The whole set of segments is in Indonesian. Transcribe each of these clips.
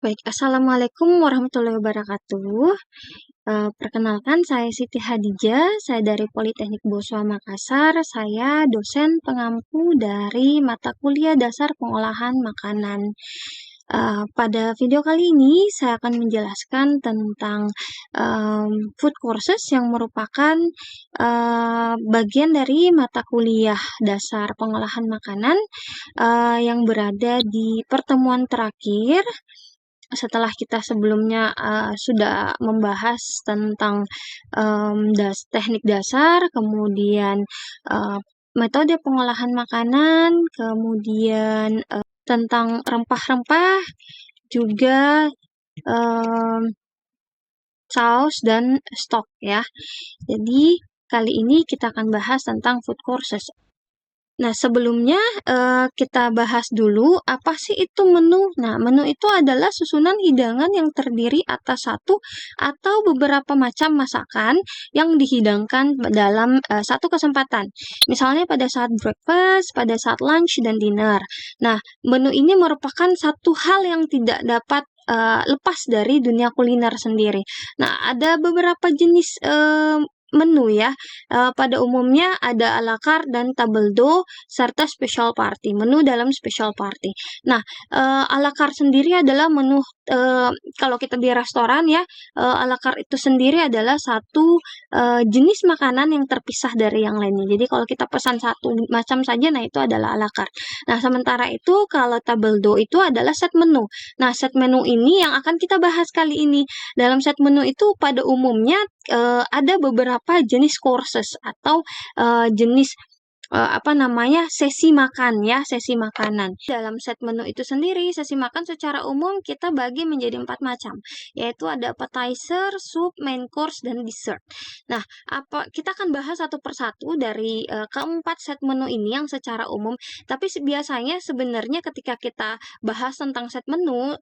Baik, Assalamualaikum warahmatullahi wabarakatuh. Perkenalkan, saya Siti Hadijah, saya dari Politeknik Boswa Makassar. Saya dosen pengampu dari mata kuliah dasar pengolahan makanan. Pada video kali ini, saya akan menjelaskan tentang food courses yang merupakan bagian dari mata kuliah dasar pengolahan makanan yang berada di pertemuan terakhir setelah kita sebelumnya sudah membahas tentang teknik dasar, kemudian metode pengolahan makanan, kemudian tentang rempah-rempah, juga saus dan stok ya. Jadi kali ini kita akan bahas tentang food courses. Nah, sebelumnya kita bahas dulu apa sih itu menu. Nah, menu itu adalah susunan hidangan yang terdiri atas satu atau beberapa macam masakan yang dihidangkan dalam satu kesempatan. Misalnya pada saat breakfast, pada saat lunch, dan dinner. Nah, menu ini merupakan satu hal yang tidak dapat lepas dari dunia kuliner sendiri. Nah, ada beberapa jenis menu ya. Pada umumnya ada à la carte dan table d'eau serta special party, menu dalam special party. Nah, à la carte sendiri adalah menu kalau kita di restoran ya, à la carte itu sendiri adalah satu jenis makanan yang terpisah dari yang lainnya. Jadi kalau kita pesan satu macam saja, nah itu adalah à la carte. Nah, sementara itu kalau table d'eau itu adalah set menu. Nah, set menu ini yang akan kita bahas kali ini. Dalam set menu itu pada umumnya ada beberapa jenis courses atau jenis sesi makan ya, sesi makanan. Dalam set menu itu sendiri, sesi makan secara umum kita bagi menjadi 4 macam, yaitu ada appetizer, soup, main course, dan dessert. Nah, kita akan bahas satu persatu dari keempat set menu ini yang secara umum, tapi biasanya sebenarnya ketika kita bahas tentang set menu,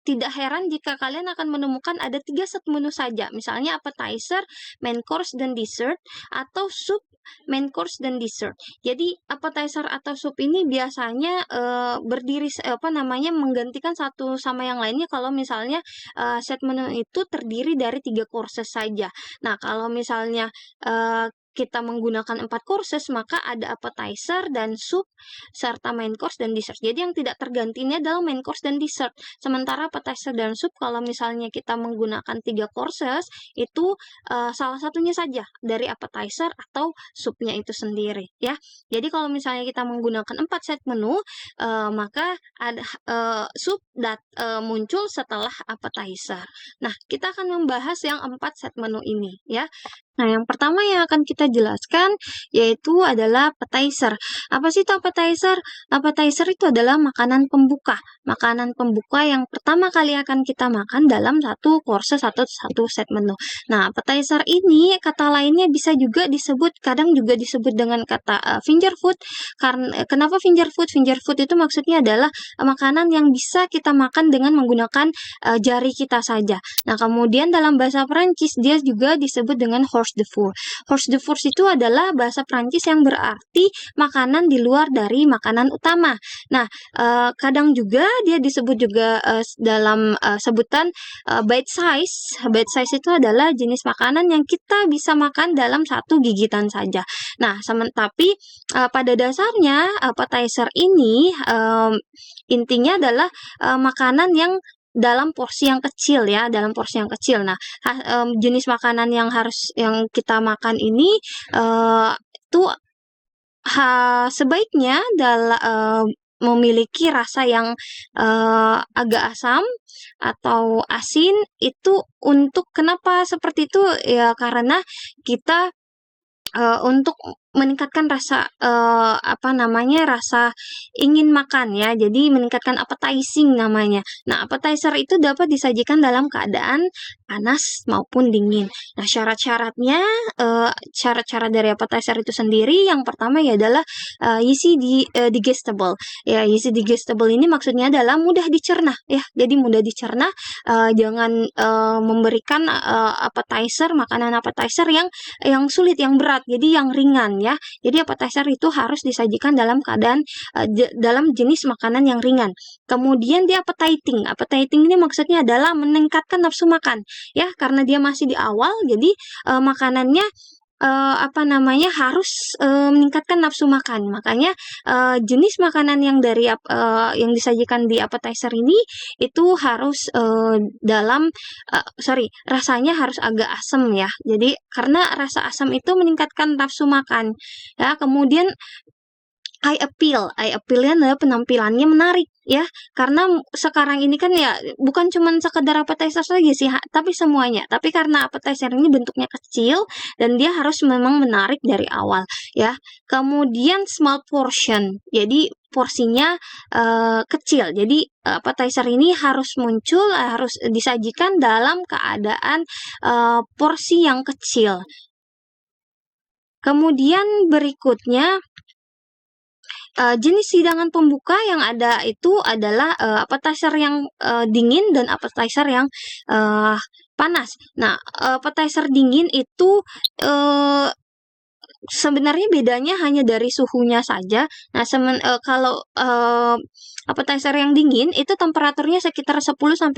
tidak heran jika kalian akan menemukan ada 3 set menu saja, misalnya appetizer, main course, dan dessert, atau soup, main course, dan dessert. Jadi appetizer atau soup ini biasanya menggantikan satu sama yang lainnya kalau misalnya set menu itu terdiri dari 3 courses saja. Nah, kalau misalnya kita menggunakan 4 courses, maka ada appetizer dan soup serta main course dan dessert. Jadi yang tidak terganti ini adalah main course dan dessert. Sementara appetizer dan soup kalau misalnya kita menggunakan 3 courses, itu salah satunya saja dari appetizer atau supnya itu sendiri ya. Jadi kalau misalnya kita menggunakan 4 set menu, maka ada soup muncul setelah appetizer. Nah, kita akan membahas yang 4 set menu ini ya. Nah, yang pertama yang akan kita jelaskan yaitu adalah appetizer. Apa sih itu appetizer? Appetizer itu adalah makanan pembuka. Makanan pembuka yang pertama kali akan kita makan dalam satu courses atau satu set menu. Nah, appetizer ini kata lainnya bisa juga disebut, kadang juga disebut dengan kata finger food. Karena kenapa finger food? Finger food itu maksudnya adalah makanan yang bisa kita makan dengan menggunakan jari kita saja. Nah, kemudian dalam bahasa Prancis dia juga disebut dengan hors d'oeuvre. Hors d'oeuvre itu adalah bahasa Prancis yang berarti makanan di luar dari makanan utama. Nah, kadang juga dia disebut juga dalam sebutan bite size. Bite size itu adalah jenis makanan yang kita bisa makan dalam satu gigitan saja. Nah, tapi pada dasarnya appetizer ini intinya adalah makanan yang dalam porsi yang kecil ya, dalam porsi yang kecil. Nah, jenis makanan yang kita makan ini itu sebaiknya memiliki rasa yang agak asam atau asin. Itu untuk kenapa seperti itu ya, karena kita untuk meningkatkan rasa rasa ingin makan ya, jadi meningkatkan appetizing namanya. Nah, appetizer itu dapat disajikan dalam keadaan panas maupun dingin. Nah, syarat-syaratnya, syarat-syarat dari appetizer itu sendiri yang pertama ya adalah easy digestible. Ya, easy digestible ini maksudnya adalah mudah dicerna ya, jadi mudah dicerna. Jangan memberikan makanan appetizer yang sulit, yang berat, jadi yang ringan. ya. Jadi appetizer itu harus disajikan dalam keadaan dalam jenis makanan yang ringan. Kemudian dia appetizing. Appetizing ini maksudnya adalah meningkatkan nafsu makan ya, karena dia masih di awal, jadi makanannya harus meningkatkan nafsu makan. Makanya jenis makanan yang yang disajikan di appetizer ini itu harus rasanya harus agak asam ya. Jadi karena rasa asam itu meningkatkan nafsu makan ya. Kemudian eye appeal-nya adalah penampilannya menarik ya, karena sekarang ini kan ya bukan cuma sekedar appetizer saja sih, tapi semuanya. Tapi karena appetizer ini bentuknya kecil dan dia harus memang menarik dari awal ya. Kemudian small portion, jadi porsinya kecil. Jadi appetizer ini harus harus disajikan dalam keadaan porsi yang kecil. Kemudian berikutnya jenis hidangan pembuka yang ada itu adalah appetizer yang dingin dan appetizer yang panas. Nah, appetizer dingin itu sebenarnya bedanya hanya dari suhunya saja. Nah, kalau appetizer yang dingin itu temperaturnya sekitar 10-15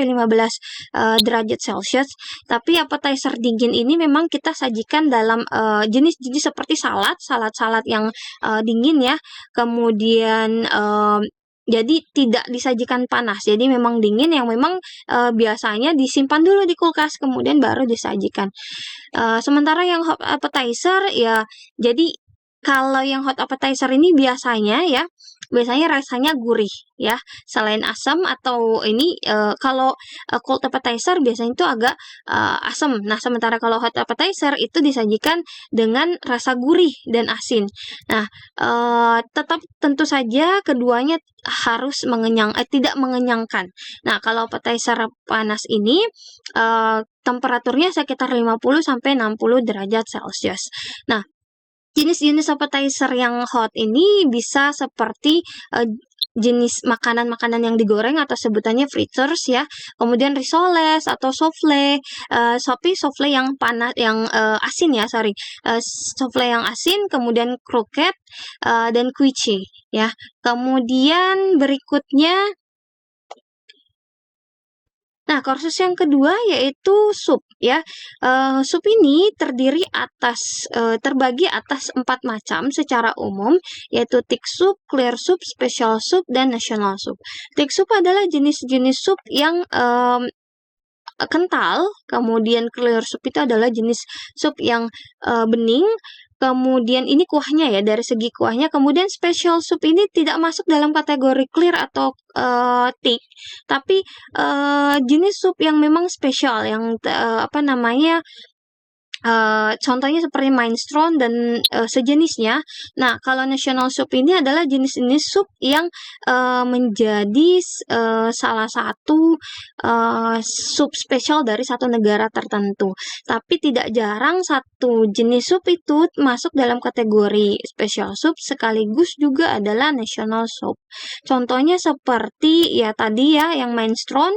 derajat Celcius. Tapi appetizer dingin ini memang kita sajikan dalam jenis-jenis seperti salad yang dingin ya. Kemudian jadi tidak disajikan panas. Jadi memang dingin yang memang biasanya disimpan dulu di kulkas kemudian baru disajikan. Sementara yang hot appetizer ya, jadi kalau yang hot appetizer ini biasanya rasanya gurih ya, selain asam atau ini kalau cold appetizer biasanya itu agak asam. Nah, sementara kalau hot appetizer itu disajikan dengan rasa gurih dan asin. Nah, tetap tentu saja keduanya harus tidak mengenyangkan. Nah, kalau appetizer panas ini temperaturnya sekitar 50-60 derajat Celcius. Nah, jenis-jenis appetizer yang hot ini bisa seperti jenis makanan-makanan yang digoreng atau sebutannya fritters ya. Kemudian risoles atau souffle, souffle yang panas, yang asin ya, souffle yang asin, kemudian croquette dan quiche ya. Kemudian berikutnya, nah, kursus yang kedua yaitu sup ya. Sup ini terbagi atas 4 macam secara umum, yaitu thick soup, clear soup, special soup, dan national soup. Thick soup adalah jenis-jenis sup yang kental, kemudian clear soup itu adalah jenis sup yang bening. Kemudian ini kuahnya ya, dari segi kuahnya. Kemudian special soup ini tidak masuk dalam kategori clear atau thick, tapi jenis sup yang memang spesial, yang contohnya seperti minestrone dan sejenisnya. Nah, kalau national soup ini adalah jenis-jenis sup yang menjadi salah satu sup spesial dari satu negara tertentu. Tapi tidak jarang satu jenis sup itu masuk dalam kategori special soup sekaligus juga adalah national soup. Contohnya seperti ya tadi ya, yang minestrone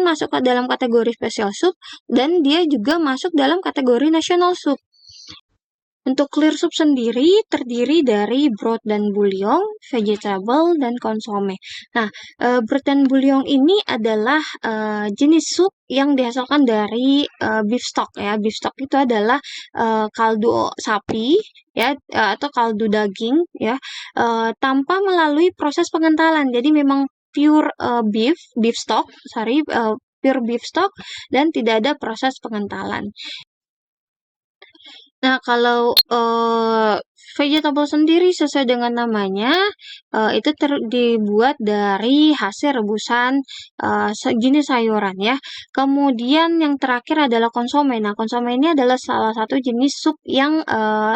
masuk ke dalam kategori special soup dan dia juga masuk dalam kategori national soup. Untuk clear soup sendiri terdiri dari broth dan bouillon, vegetable, dan konsome. Nah, broth dan bouillon ini adalah jenis sup yang dihasilkan dari beef stock ya. Beef stock itu adalah kaldu sapi ya, atau kaldu daging ya, tanpa melalui proses pengentalan. Jadi memang pure pure beef stock dan tidak ada proses pengentalan. Nah, kalau vegetable sendiri sesuai dengan namanya, itu dibuat dari hasil rebusan jenis sayuran ya. Kemudian yang terakhir adalah konsome. Nah, konsome ini adalah salah satu jenis sup yang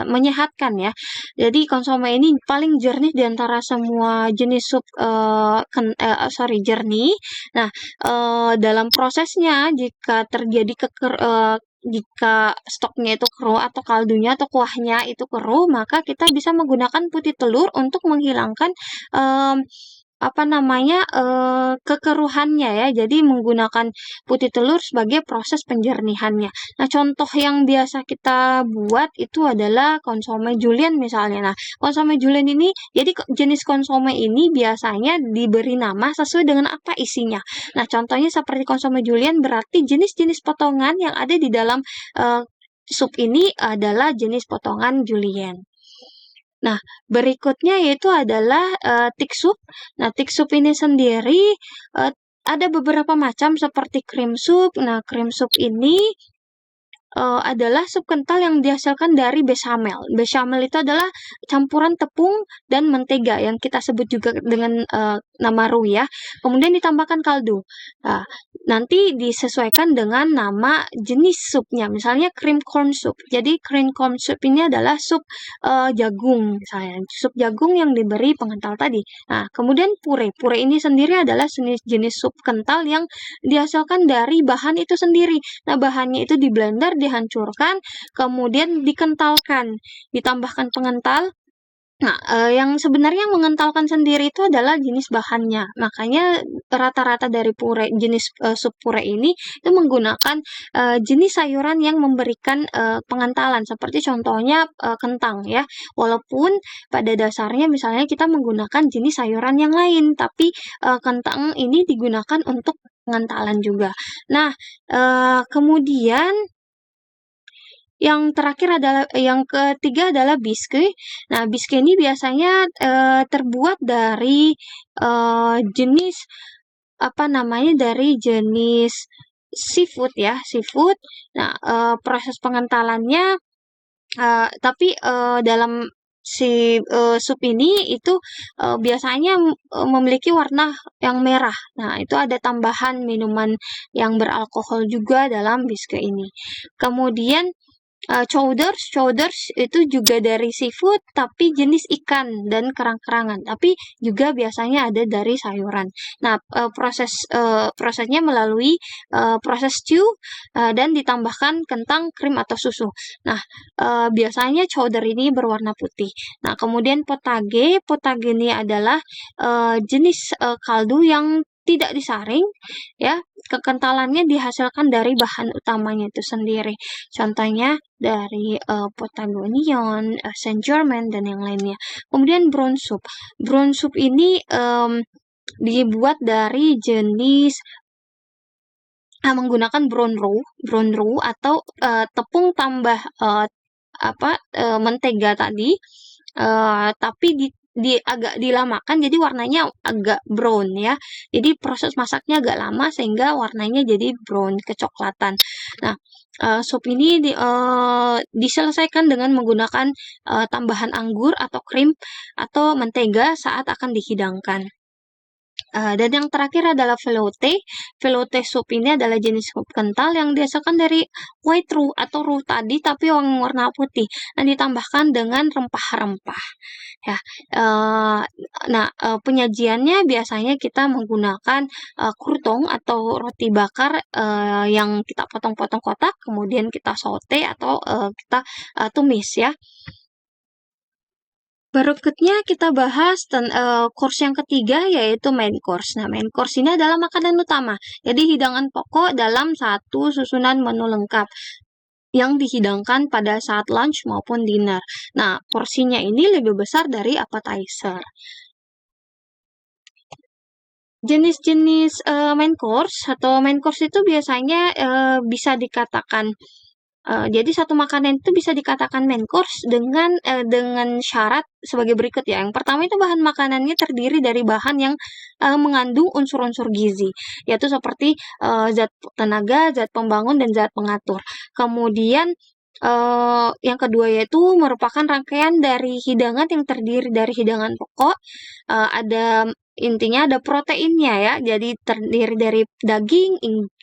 menyehatkan ya. Jadi konsome ini paling jernih di antara semua jenis sup jernih. Nah, dalam prosesnya jika terjadi jika stoknya itu keruh atau kaldunya atau kuahnya itu keruh, maka kita bisa menggunakan putih telur untuk menghilangkan kekeruhannya ya. Jadi menggunakan putih telur sebagai proses penjernihannya. Nah, contoh yang biasa kita buat itu adalah konsome julienne misalnya. Nah, konsome julienne ini jadi jenis konsome ini biasanya diberi nama sesuai dengan apa isinya. Nah, contohnya seperti konsome julienne berarti jenis-jenis potongan yang ada di dalam sup ini adalah jenis potongan julienne. Nah, berikutnya yaitu adalah thick soup. Nah, thick soup ini sendiri ada beberapa macam seperti cream soup. Nah, cream soup ini adalah sup kental yang dihasilkan dari bechamel. Bechamel itu adalah campuran tepung dan mentega yang kita sebut juga dengan nama roux ya. Kemudian ditambahkan kaldu. Nah, nanti disesuaikan dengan nama jenis supnya. Misalnya cream corn soup. Jadi cream corn soup ini adalah sup jagung misalnya. Sup jagung yang diberi pengental tadi. Nah, kemudian puree. Puree ini sendiri adalah jenis sup kental yang dihasilkan dari bahan itu sendiri. Nah, bahannya itu di blender, dihancurkan, kemudian dikentalkan, ditambahkan pengental. Nah, yang sebenarnya mengentalkan sendiri itu adalah jenis bahannya. Makanya rata-rata dari puree jenis sup puree ini itu menggunakan jenis sayuran yang memberikan pengentalan seperti contohnya kentang ya. Walaupun pada dasarnya misalnya kita menggunakan jenis sayuran yang lain, tapi kentang ini digunakan untuk pengentalan juga. Nah, kemudian yang ketiga adalah biskuit. Nah, biskuit ini biasanya terbuat dari jenis seafood ya, seafood. Nah, proses pengentalannya tapi dalam sup ini itu biasanya memiliki warna yang merah. Nah, itu ada tambahan minuman yang beralkohol juga dalam biskuit ini. Kemudian chowders itu juga dari seafood tapi jenis ikan dan kerang-kerangan, tapi juga biasanya ada dari sayuran. Nah, prosesnya melalui proses stew dan ditambahkan kentang, krim atau susu. Nah, biasanya chowder ini berwarna putih. Nah, kemudian potage ini adalah jenis kaldu yang tidak disaring ya, kekentalannya dihasilkan dari bahan utamanya itu sendiri. Contohnya dari potage onion, Saint Germain dan yang lainnya. Kemudian brown soup. Brown soup ini dibuat dari jenis menggunakan brown roux atau tepung tambah mentega tadi, tapi agak dilamakan jadi warnanya agak brown ya. Jadi proses masaknya agak lama sehingga warnanya jadi brown kecoklatan. Nah, sup ini diselesaikan dengan menggunakan tambahan anggur atau krim atau mentega saat akan dihidangkan. Dan yang terakhir adalah velouté. Velouté soup ini adalah jenis sup kental yang dihasilkan dari white roux atau roux tadi tapi yang warna putih dan ditambahkan dengan rempah-rempah. Ya, penyajiannya biasanya kita menggunakan krutong atau roti bakar yang kita potong-potong kotak, kemudian kita saute atau kita tumis ya. Berikutnya kita bahas course yang ketiga yaitu main course. Nah, main course ini adalah makanan utama. Jadi hidangan pokok dalam satu susunan menu lengkap yang dihidangkan pada saat lunch maupun dinner. Nah, porsinya ini lebih besar dari appetizer. Jenis-jenis main course itu biasanya bisa dikatakan jadi satu makanan itu bisa dikatakan main course dengan syarat sebagai berikut ya. Yang pertama itu bahan makanannya terdiri dari bahan yang mengandung unsur-unsur gizi, yaitu seperti zat tenaga, zat pembangun, dan zat pengatur. Kemudian yang kedua yaitu merupakan rangkaian dari hidangan yang terdiri dari hidangan pokok, intinya ada proteinnya ya, jadi terdiri dari daging,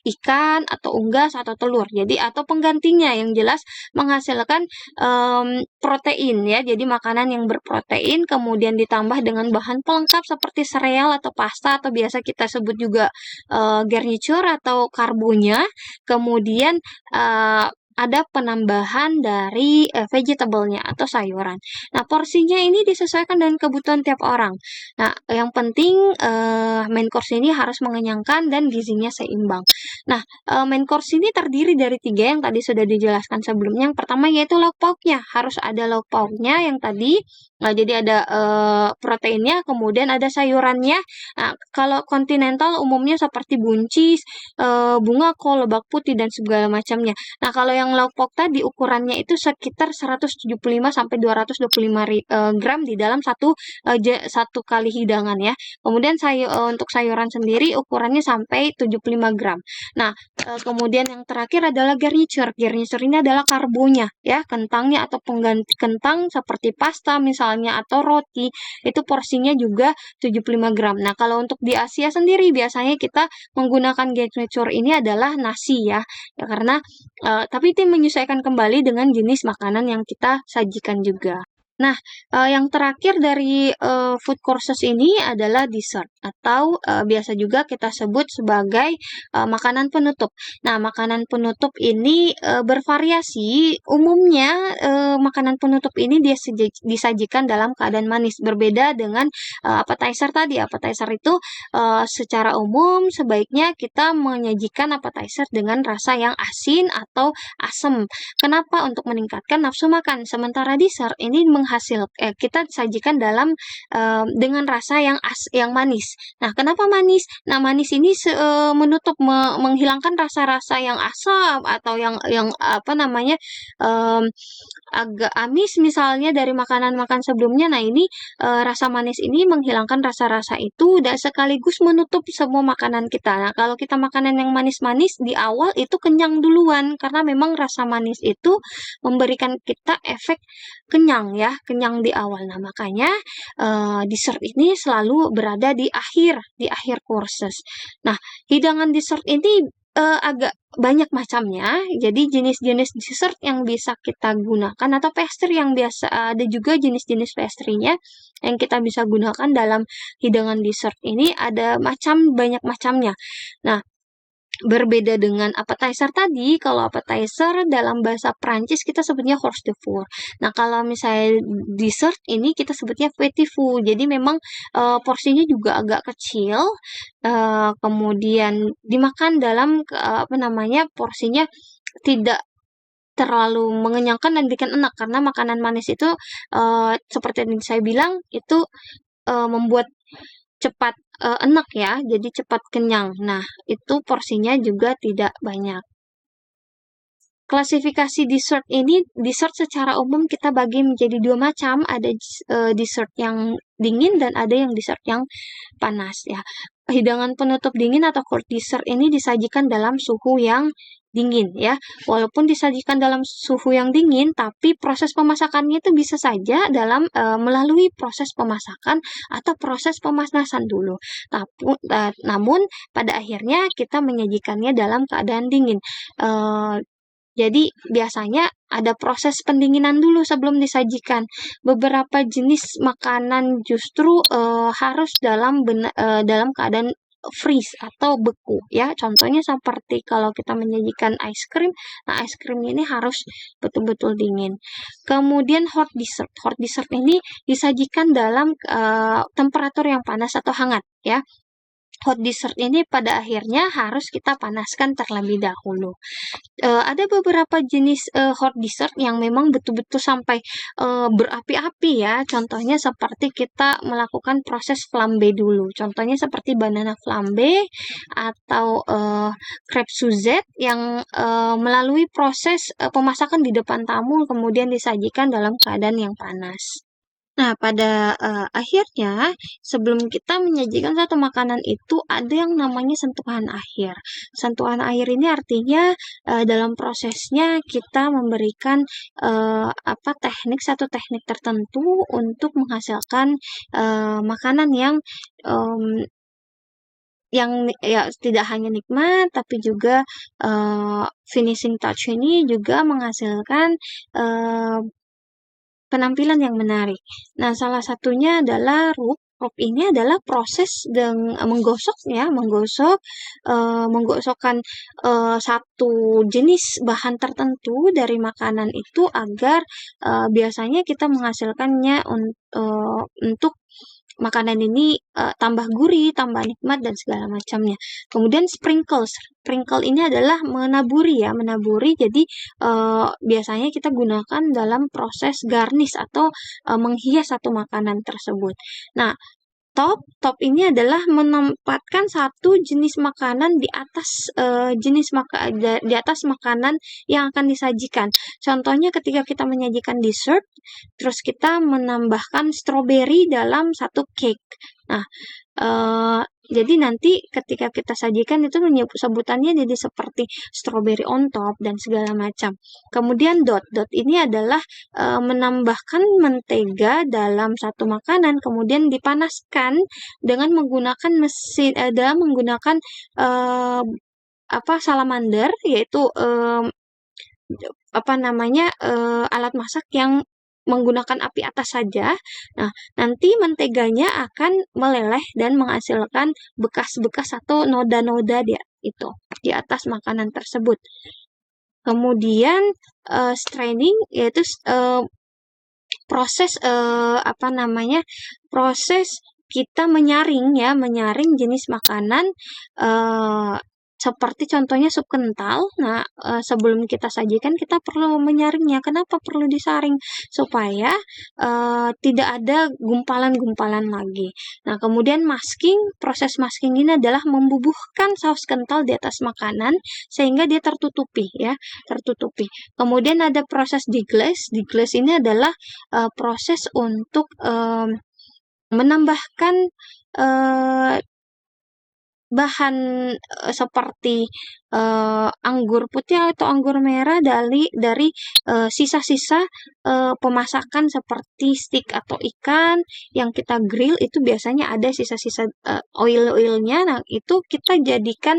ikan, atau unggas, atau telur. Jadi atau penggantinya yang jelas menghasilkan protein ya, jadi makanan yang berprotein kemudian ditambah dengan bahan pelengkap seperti sereal atau pasta atau biasa kita sebut juga garniture atau karbonya. Kemudian ada penambahan dari vegetable-nya atau sayuran. Nah, porsinya ini disesuaikan dengan kebutuhan tiap orang. Nah, yang penting main course ini harus mengenyangkan dan gizinya seimbang. Nah, main course ini terdiri dari 3 yang tadi sudah dijelaskan sebelumnya. Yang pertama yaitu lauk pauknya, harus ada lauk pauknya yang tadi. Nah, jadi ada proteinnya, kemudian ada sayurannya. Nah, kalau kontinental umumnya seperti buncis, bunga kol, lebak putih dan segala macamnya. Nah, kalau yang lauk pauk tadi ukurannya itu sekitar 175 sampai 225 gram di dalam satu kali hidangan ya. Kemudian untuk sayuran sendiri ukurannya sampai 75 gram. Nah, kemudian yang terakhir adalah garniture. Garniture ini adalah karbonya ya, kentangnya atau pengganti kentang seperti pasta misalnya atau roti. Itu porsinya juga 75 gram. Nah, kalau untuk di Asia sendiri biasanya kita menggunakan garniture ini adalah nasi ya. Ya karena tapi itu menyesuaikan kembali dengan jenis makanan yang kita sajikan juga. Nah, yang terakhir dari food courses ini adalah dessert atau biasa juga kita sebut sebagai makanan penutup. Nah, makanan penutup ini bervariasi. Umumnya makanan penutup ini dia disajikan dalam keadaan manis, berbeda dengan appetizer tadi. Appetizer itu secara umum sebaiknya kita menyajikan appetizer dengan rasa yang asin atau asam. Kenapa? Untuk meningkatkan nafsu makan. Sementara dessert ini kita sajikan dalam dengan rasa yang manis. Nah, kenapa manis? Nah, manis ini menghilangkan rasa-rasa yang asam atau yang apa namanya agak amis misalnya dari makanan-makan sebelumnya. Nah, ini rasa manis ini menghilangkan rasa-rasa itu dan sekaligus menutup semua makanan kita. Nah, kalau kita makanan yang manis-manis di awal itu kenyang duluan karena memang rasa manis itu memberikan kita efek kenyang ya, kenyang di awal. Nah, makanya dessert ini selalu berada di akhir courses. Nah, hidangan dessert ini agak banyak macamnya. Jadi jenis-jenis dessert yang bisa kita gunakan atau pastry yang biasa ada juga jenis-jenis pastry-nya yang kita bisa gunakan dalam hidangan dessert ini ada banyak macamnya. Nah, berbeda dengan appetizer tadi, kalau appetizer dalam bahasa Prancis kita sebutnya hors d'oeuvre. Nah, kalau misalnya dessert ini kita sebutnya petit four. Jadi memang porsinya juga agak kecil, kemudian dimakan dalam porsinya tidak terlalu mengenyangkan dan bikin enak karena makanan manis itu seperti yang saya bilang itu membuat cepat enak ya, jadi cepat kenyang. Nah, itu porsinya juga tidak banyak. Klasifikasi dessert secara umum kita bagi menjadi 2 macam, ada dessert yang dingin dan ada yang dessert yang panas ya. Hidangan penutup dingin atau cold dessert ini disajikan dalam suhu yang dingin ya. Walaupun disajikan dalam suhu yang dingin, tapi proses pemasakannya itu bisa saja melalui proses pemasakan atau proses pemanasan dulu. Namun pada akhirnya kita menyajikannya dalam keadaan dingin. Jadi biasanya ada proses pendinginan dulu sebelum disajikan. Beberapa jenis makanan justru harus dalam keadaan freeze atau beku ya. Contohnya seperti kalau kita menyajikan ice cream, nah ice cream ini harus betul-betul dingin. Kemudian hot dessert. Hot dessert ini disajikan dalam temperatur yang panas atau hangat ya. Hot dessert ini pada akhirnya harus kita panaskan terlebih dahulu. Ada beberapa jenis hot dessert yang memang betul-betul sampai berapi-api ya. Contohnya seperti kita melakukan proses flambe dulu. Contohnya seperti banana flambe atau crepe Suzette yang melalui proses pemasakan di depan tamu kemudian disajikan dalam keadaan yang panas. Nah, pada akhirnya, sebelum kita menyajikan satu makanan itu ada yang namanya sentuhan akhir. Sentuhan akhir ini artinya dalam prosesnya kita memberikan satu teknik tertentu untuk menghasilkan makanan yang ya tidak hanya nikmat tapi juga finishing touch ini juga menghasilkan penampilan yang menarik. Nah, salah satunya adalah Top ini adalah proses menggosokkan satu jenis bahan tertentu dari makanan itu agar biasanya kita menghasilkannya untuk makanan ini tambah gurih, tambah nikmat dan segala macamnya. Kemudian sprinkle ini adalah menaburi. Jadi biasanya kita gunakan dalam proses garnish atau menghias satu makanan tersebut. Nah, top ini adalah menempatkan satu jenis makanan di atas makanan yang akan disajikan. Contohnya ketika kita menyajikan dessert, terus kita menambahkan stroberi dalam satu cake. Nah, jadi nanti ketika kita sajikan itu sebutannya jadi seperti strawberry on top dan segala macam. Kemudian dot ini adalah menambahkan mentega dalam satu makanan, kemudian dipanaskan dengan menggunakan salamander, yaitu alat masak yang menggunakan api atas saja. Nah, nanti menteganya akan meleleh dan menghasilkan bekas-bekas atau noda-noda di atas makanan tersebut. Kemudian straining, yaitu proses kita menyaring jenis makanan seperti contohnya sup kental. Nah, sebelum kita sajikan kita perlu menyaringnya. Kenapa perlu disaring? Supaya tidak ada gumpalan-gumpalan lagi. Nah, kemudian proses masking ini adalah membubuhkan saus kental di atas makanan sehingga dia tertutupi. Kemudian ada proses deglaze. Deglaze ini adalah proses untuk menambahkan bahan seperti anggur putih atau anggur merah dari sisa-sisa pemasakan seperti steak atau ikan yang kita grill, itu biasanya ada sisa-sisa oil-oilnya. Nah, itu kita jadikan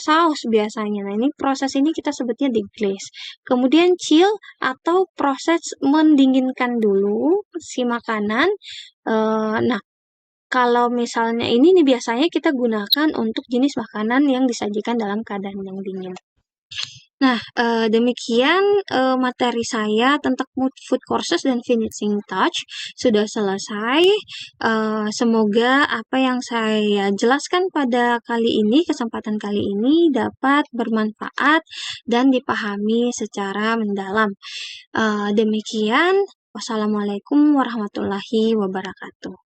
saus biasanya. Nah, proses ini kita sebutnya deglaze. Kemudian chill atau proses mendinginkan dulu si makanan. Nah, kalau misalnya ini nih biasanya kita gunakan untuk jenis makanan yang disajikan dalam keadaan yang dingin. Nah, demikian materi saya tentang food courses dan finishing touch sudah selesai. Semoga apa yang saya jelaskan pada kesempatan kali ini dapat bermanfaat dan dipahami secara mendalam. Demikian, wassalamualaikum warahmatullahi wabarakatuh.